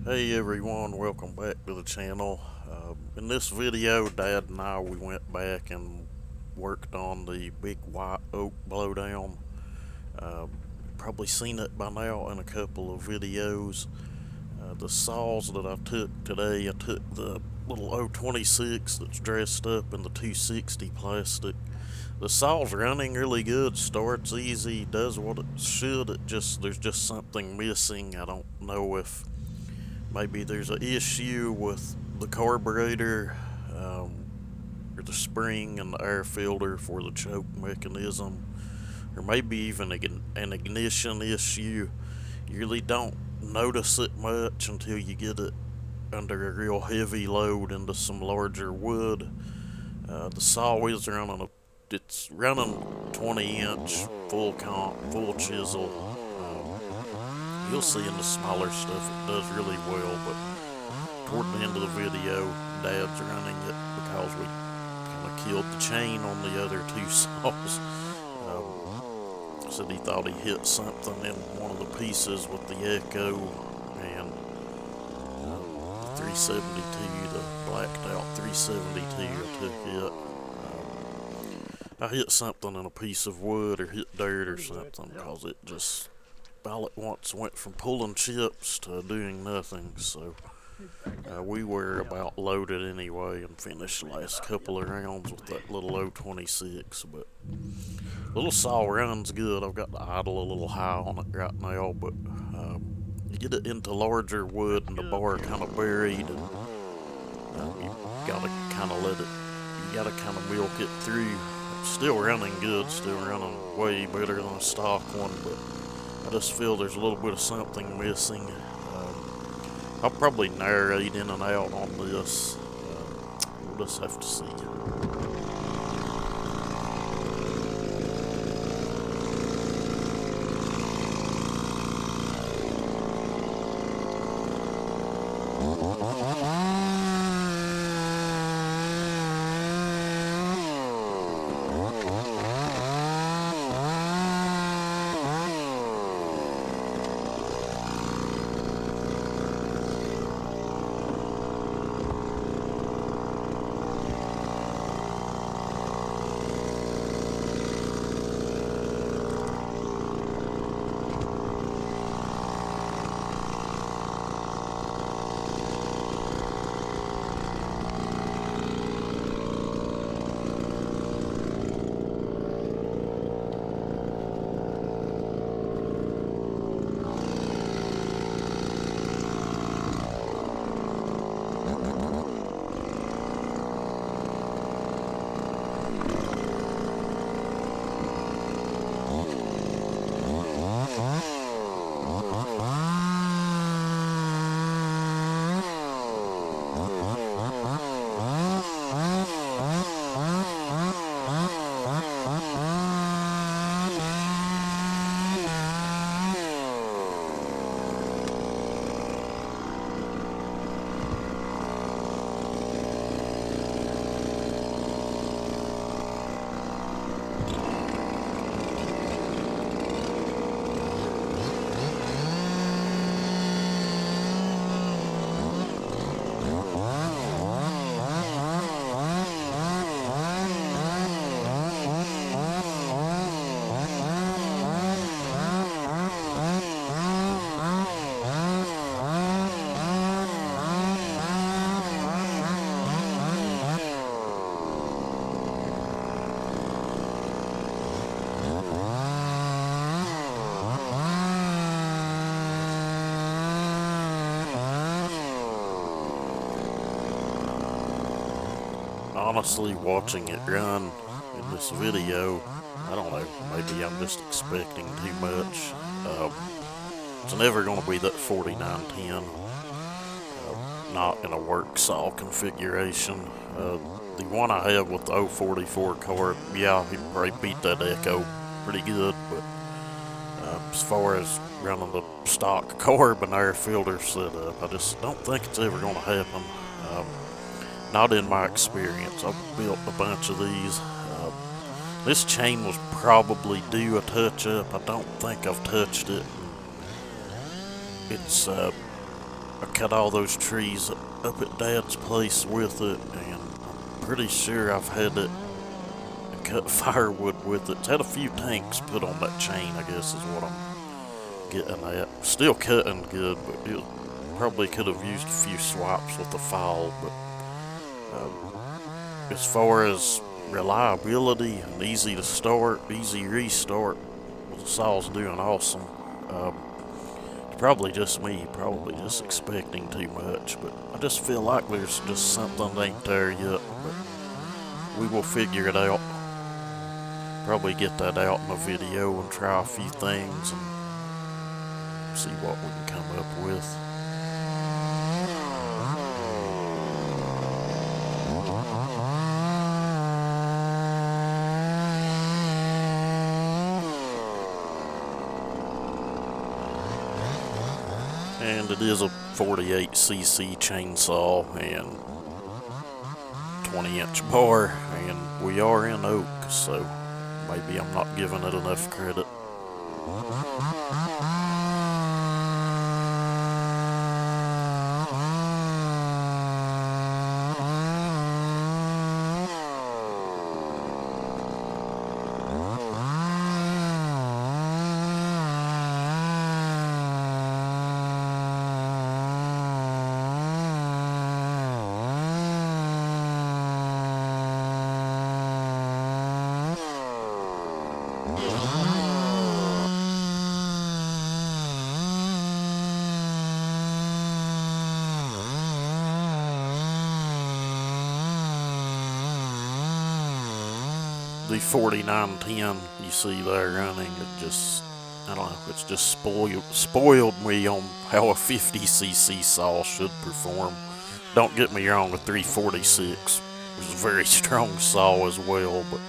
Hey everyone, welcome back to the channel. In this video, Dad and we went back and worked on the big white oak blowdown. Uh, Probably seen it by now in a couple of videos. The saws that I took today, I took the little 026 that's dressed up in the 260 plastic. The saw's running really good, starts easy, does what it should. There's just something missing. I don't know if maybe there's an issue with the carburetor, or the spring and the air filter for the choke mechanism, or maybe even an ignition issue. You really don't notice it much until you get it under a real heavy load into some larger wood. The saw is it's running 20-inch full comp, full chisel. You'll see in the smaller stuff it does really well, but toward the end of the video, Dad's running it because we kind of killed the chain on the other two saws. Said he thought he hit something in one of the pieces with the echo, and the 372, the blacked out 372 I took hit. I hit something in a piece of wood or hit dirt or something because it just all at once went from pulling chips to doing nothing. So we were about loaded anyway and finished the last couple of rounds with that little 026. But little saw runs good. I've got the idle a little high on it right now, but you get it into larger wood and the bar kind of buried, and you gotta kind of you gotta kind of milk it through. It's still running good, still running way better than a stock one, but I just feel there's a little bit of something missing. I'll probably narrate in and out on this. We'll just have to see. Honestly, watching it run in this video, I don't know, maybe I'm just expecting too much. It's never going to be that 4910, not in a work saw configuration. The one I have with the 044 carb, yeah, he probably beat that echo pretty good, but as far as running the stock carb and air filter setup, I just don't think it's ever going to happen. Not in my experience. I've built a bunch of these. This chain was probably due a touch up. I don't think I've touched it. It's I cut all those trees up at Dad's place with it, and I'm pretty sure I've had it and cut firewood with it. It's had a few tanks put on that chain, I guess is what I'm getting at. Still cutting good, but it probably could have used a few swipes with the file. But as far as reliability and easy to start, easy restart, well, the saw's doing awesome. It's probably just me, probably just expecting too much, but I just feel like there's just something that ain't there yet, but we will figure it out. Probably get that out in a video and try a few things and see what we can come up with. And it is a 48cc chainsaw and 20-inch bar, and we are in oak, so maybe I'm not giving it enough credit. The 4910 you see there running, it just, I don't know, it's just spoiled me on how a 50cc saw should perform. Don't get me wrong, a 346 was a very strong saw as well, but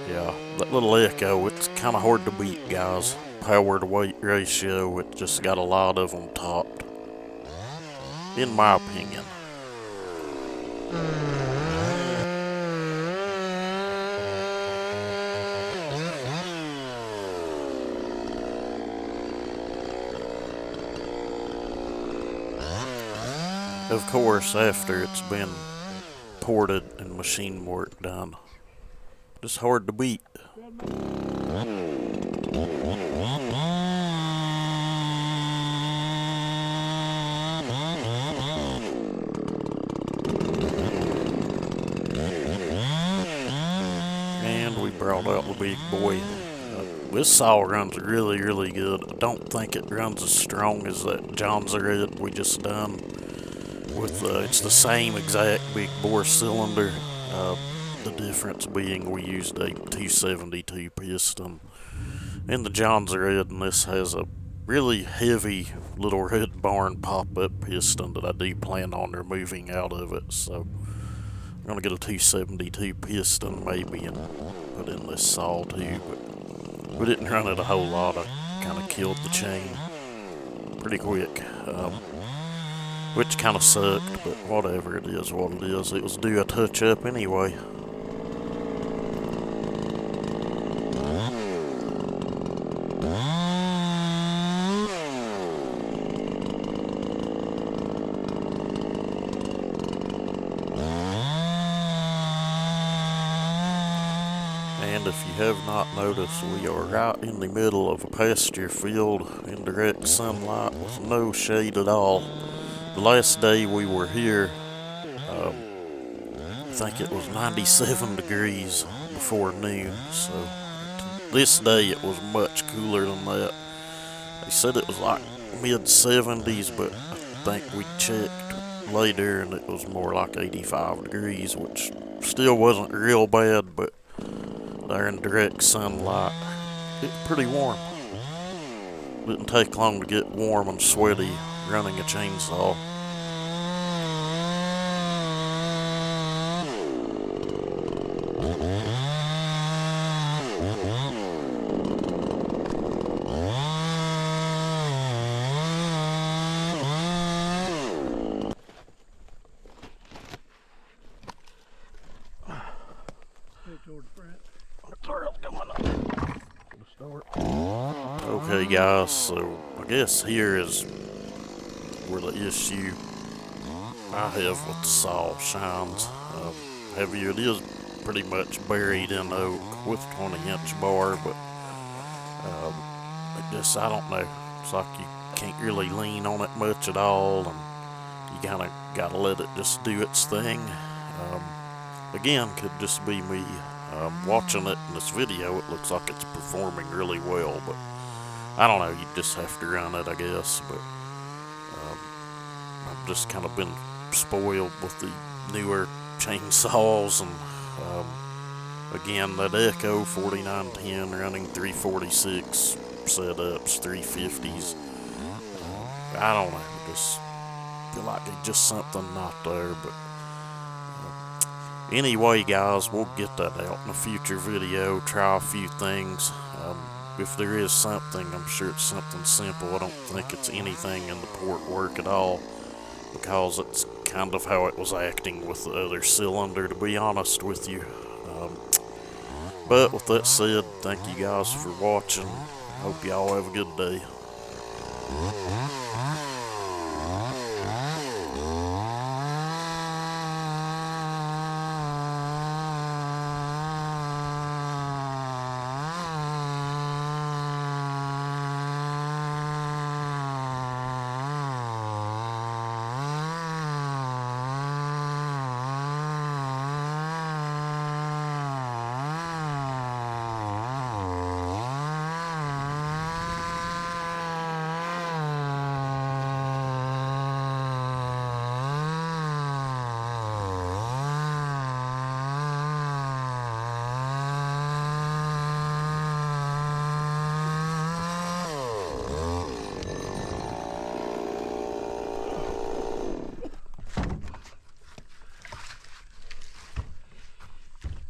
yeah, that little echo, it's kind of hard to beat, guys. Power to weight ratio, it just got a lot of them topped, in my opinion. Of course, after it's been ported and machine work done. Just hard to beat. And we brought out the big boy. This saw runs really, really good. I don't think it runs as strong as that John's Red we just done. With it's the same exact big bore cylinder. The difference being we used a 272 piston. And the John's Red, and this has a really heavy little Red Barn pop-up piston that I do plan on removing out of it. So I'm gonna get a 272 piston maybe and put in this saw too. But we didn't run it a whole lot. I kind of killed the chain pretty quick. Which kind of sucked, but whatever, it is what it is. It was due a touch-up anyway. And if you have not noticed, we are right in the middle of a pasture field in direct sunlight with no shade at all. The last day we were here, I think it was 97 degrees before noon, so this day it was much cooler than that. They said it was like mid-70s, but I think we checked later and it was more like 85 degrees, which still wasn't real bad, but there in direct sunlight, it's pretty warm. Didn't take long to get warm and sweaty running a chainsaw. Okay guys, so I guess here is where the issue I have with the saw shines. Heavier, it is pretty much buried in oak with 20-inch bar, but it just, I don't know. It's like you can't really lean on it much at all, and you kind of gotta let it just do its thing. Again, could just be me watching it in this video. It looks like it's performing really well, but I don't know. You just have to run it, I guess. But I've just kind of been spoiled with the newer chainsaws, and again, that Echo 4910 running 346 setups, 350s. I don't know. Just feel like it's just something not there, but. Anyway, guys, we'll get that out in a future video, try a few things. If there is something, I'm sure it's something simple. I don't think it's anything in the port work at all, because it's kind of how it was acting with the other cylinder, to be honest with you. But with that said, thank you guys for watching. Hope y'all have a good day.